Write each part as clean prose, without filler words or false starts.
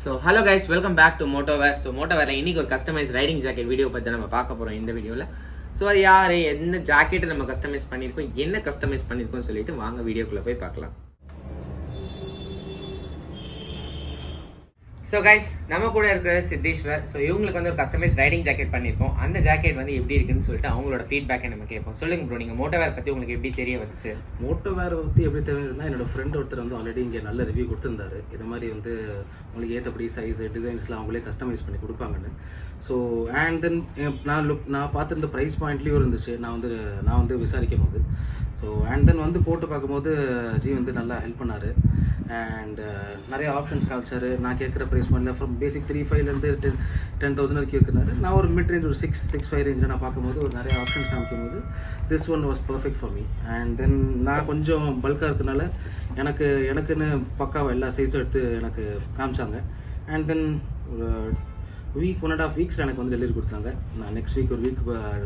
So hello guys, welcome back to Motowear. So Motowear இன்னைக்கு ஒரு customise riding jacket video பத்தி நம்ம பார்க்க போறோம் இந்த வீடியோல. ஸோ அது யார் என்ன ஜாக்கெட்டை நம்ம கஸ்டமைஸ் பண்ணியிருக்கோம், என்ன கஸ்டமைஸ் பண்ணியிருக்கோம் சொல்லிட்டு வாங்க வீடியோக்குள்ள போய் பார்க்கலாம். ஸோ கைஸ், நம்ம கூட இருக்கிற சித்தேஸ்வர். ஸோ இவங்களுக்கு வந்து ஒரு கஸ்டமைஸ் ரைடிங் ஜாக்கெட் பண்ணியிருக்கோம். அந்த ஜாக்கெட் வந்து எப்படி இருக்குன்னு சொல்லிட்டு அவங்களோட ஃபீட்பேக்கை நம்ம கேட்போம். சொல்லுங்க ப்ரோ, நீங்கள் மோட்டோவேர் பற்றி உங்களுக்கு எப்படி தெரிய வந்துச்சு? மோட்டோவேர் பற்றி எப்படி தெரியுதுன்னா, என்னோட ஃப்ரெண்ட் ஒருத்தர் வந்து ஆல்ரெடி இங்கே நல்ல ரிவ்யூ கொடுத்துருந்தாரு. இது மாதிரி வந்து உங்களுக்கு ஏற்றபடி சைஸ் டிசைன்ஸ்லாம் அவங்களே கஸ்டமைஸ் பண்ணி கொடுப்பாங்கன்னு. ஸோ அண்ட் தென் நான் பார்த்துருந்த ப்ரைஸ் பாயிண்ட்லேயும் இருந்துச்சு. நான் வந்து விசாரிக்கும் போது அண்ட் தென் வந்து போட்டு பார்க்கும்போது ஜி வந்து நல்லா ஹெல்ப் பண்ணார். அண்ட் நிறைய ஆப்ஷன்ஸ் காமிச்சார். நான் கேட்குற ப்ரைஸ் பாயிண்டில் ஃப்ரம் பேசிக் 3,500 to 10,000 வரைக்கும் இருக்குனாரு. நான் ஒரு மிட் ரேஞ்ச் ஒரு 6,500 ரேஞ்சில் நான் பார்க்கும்போது ஒரு நிறைய ஆப்ஷன்ஸ் காமிக்கும் போது this one was perfect for me. And then நான் கொஞ்சம் பல்காக இருக்கனால எனக்குன்னு பக்காவாக எல்லா சைஸும் எடுத்து எனக்கு காமிச்சாங்க. அண்ட் தென் ஒரு வீக் 1.5 வீக்ஸ் எனக்கு வந்து டெலிவரி கொடுத்தாங்க. நான் நெக்ஸ்ட் வீக் ஒரு வீக்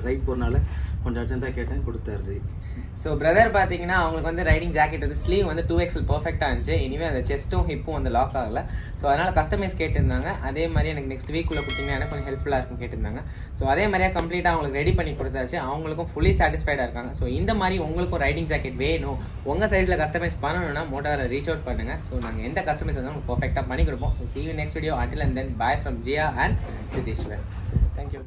ரைட் போகிறனால கொஞ்சம் அர்ஜென்ட்டாக கேட்டேன், கொடுத்தாரு ஜி. ஸோ பிரதர் பார்த்தீங்கன்னா அவங்களுக்கு வந்து ரைடிங் ஜாக்கெட் வந்து ஸ்லீவ் வந்து 2XL பர்ஃபெக்டாக இருந்துச்சு. இனிமேல் அந்த செஸ்ட்டும் ஹிப்பும் வந்து லாக் ஆகலை. ஸோ அதனால் கஸ்டமைஸ் கேட்டிருந்தாங்க. அதே மாதிரி எனக்கு நெக்ஸ்ட் வீக்குள்ளே கொடுத்தீங்கன்னா எனக்கு கொஞ்சம் ஹெல்ப்ஃபுல்லாக இருக்கும் கேட்டிருந்தாங்க. ஸோ அதே மாதிரியே கம்ப்ளீட்டாக அவங்களுக்கு ரெடி பண்ணி கொடுத்தாச்சு. அவங்களுக்கும் ஃபுல்லி சாட்டிஸ்ஃபைடாக இருக்காங்க. ஸோ இந்த மாதிரி உங்களுக்கும் ரைடிங் ஜாக்கெட் வேணும், உங்கள் சைஸில் கஸ்டமைஸ் பண்ணணும்னா மோட்டோவேரை ரீச் அவுட் பண்ணுங்கள். ஸோ நாங்கள் எந்த கஸ்டமைஸ் வந்து உங்களுக்கு பர்ஃபெக்டாக பண்ணி கொடுப்போம். So see you next video. Until and then, bye from Jia and Siddheshwar. Thank you.